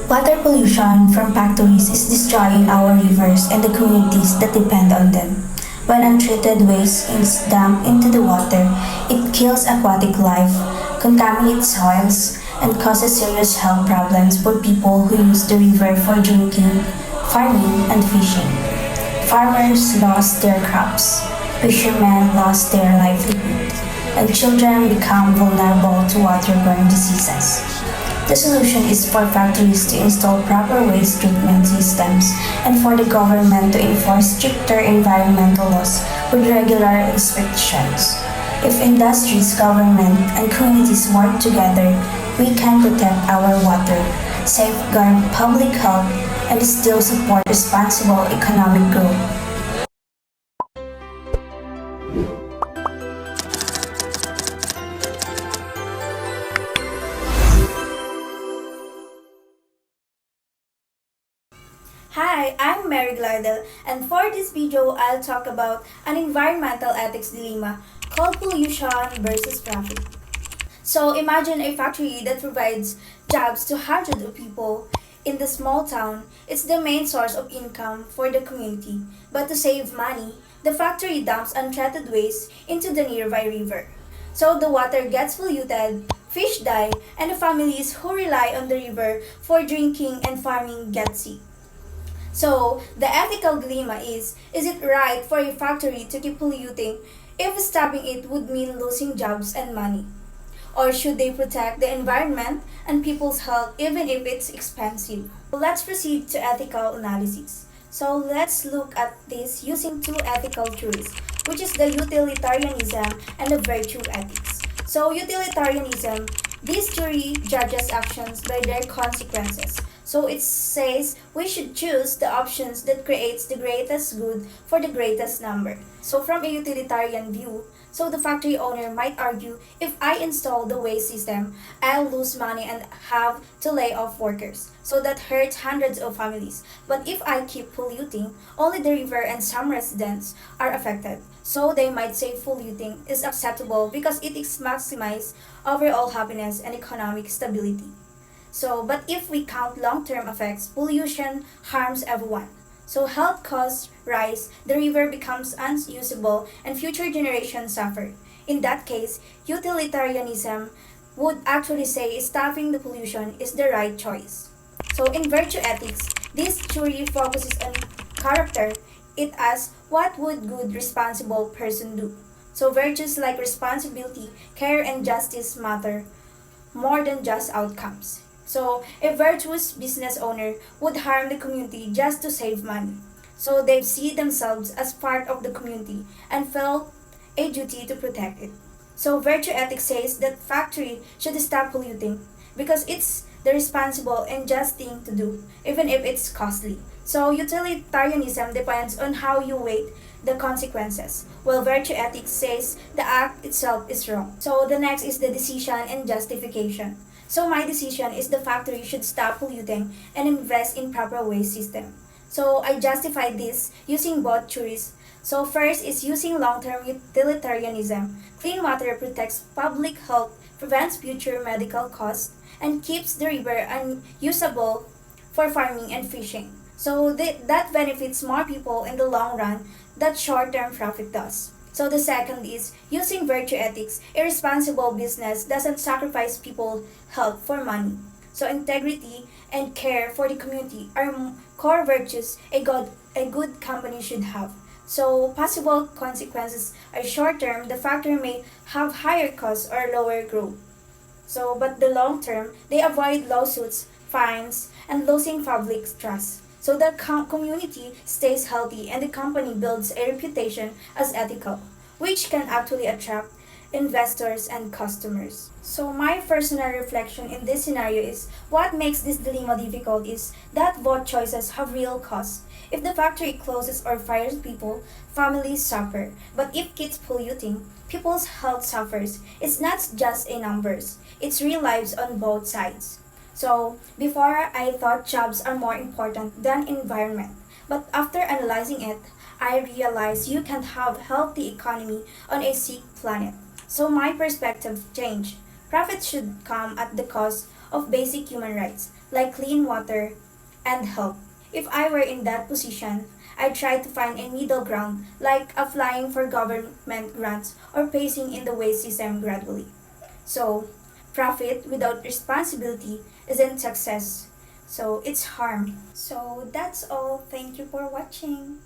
Water pollution from factories is destroying our rivers and the communities that depend on them. When untreated waste is dumped into the water, it kills aquatic life, contaminates soils, and causes serious health problems for people who use the river for drinking, farming, and fishing. Farmers lost their crops, fishermen lost their livelihood, and children become vulnerable to waterborne diseases. The solution is for factories to install proper waste treatment systems and for the government to enforce stricter environmental laws with regular inspections. If industries, government, and communities work together, we can protect our water, safeguard public health, and still support responsible economic growth. Hi, I'm Mary Gliedel, and for this video, I'll talk about an environmental ethics dilemma called pollution versus profit. So imagine a factory that provides jobs to hundreds of people in the small town. It's the main source of income for the community. But to save money, the factory dumps untreated waste into the nearby river. So the water gets polluted, fish die, and the families who rely on the river for drinking and farming get sick. So, the ethical dilemma is it right for a factory to keep polluting if stopping it would mean losing jobs and money? Or should they protect the environment and people's health even if it's expensive? Let's proceed to ethical analysis. So, let's look at this using two ethical theories, which is the utilitarianism and the virtue ethics. So, utilitarianism, this theory judges actions by their consequences. So it says we should choose the options that creates the greatest good for the greatest number. So from a utilitarian view, so the factory owner might argue, if I install the waste system, I'll lose money and have to lay off workers. So that hurts hundreds of families. But if I keep polluting, only the river and some residents are affected. So they might say polluting is acceptable because it is maximize overall happiness and economic stability. So, but if we count long-term effects, pollution harms everyone. So health costs rise, the river becomes unusable, and future generations suffer. In that case, utilitarianism would actually say stopping the pollution is the right choice. So in virtue ethics, this theory focuses on character. It asks, what would good responsible person do? So virtues like responsibility, care, and justice matter more than just outcomes. So, a virtuous business owner would harm the community just to save money. So, they see themselves as part of the community and feel a duty to protect it. So, virtue ethics says that factory should stop polluting because it's the responsible and just thing to do, even if it's costly. So, utilitarianism depends on how you weigh the consequences, while virtue ethics says the act itself is wrong. So, the next is the decision and justification. So my decision is the factory should stop polluting and invest in proper waste system. So I justify this using both theories. So first is using long-term utilitarianism. Clean water protects public health, prevents future medical costs, and keeps the river unusable for farming and fishing. So that benefits more people in the long run that short-term profit does. So the second is using virtue ethics. A responsible business doesn't sacrifice people's health for money. So integrity and care for the community are core virtues a good company should have. So possible consequences are short term, the factory may have higher costs or lower growth. So but the long term, they avoid lawsuits, fines, and losing public trust. So the community stays healthy and the company builds a reputation as ethical, which can actually attract investors and customers. So my personal reflection in this scenario is what makes this dilemma difficult is that both choices have real costs. If the factory closes or fires people, families suffer. But if it keeps polluting, people's health suffers. It's not just a numbers, it's real lives on both sides. So, before I thought jobs are more important than environment. But after analyzing it, I realized you can't have healthy economy on a sick planet. So my perspective changed. Profit should come at the cost of basic human rights. like clean water and help. If I were in that position, I'd try to find a middle ground, like applying for government grants or pacing in the waste system gradually. So, profit without responsibility isn't success. So, it's harm. So, that's all. Thank you for watching.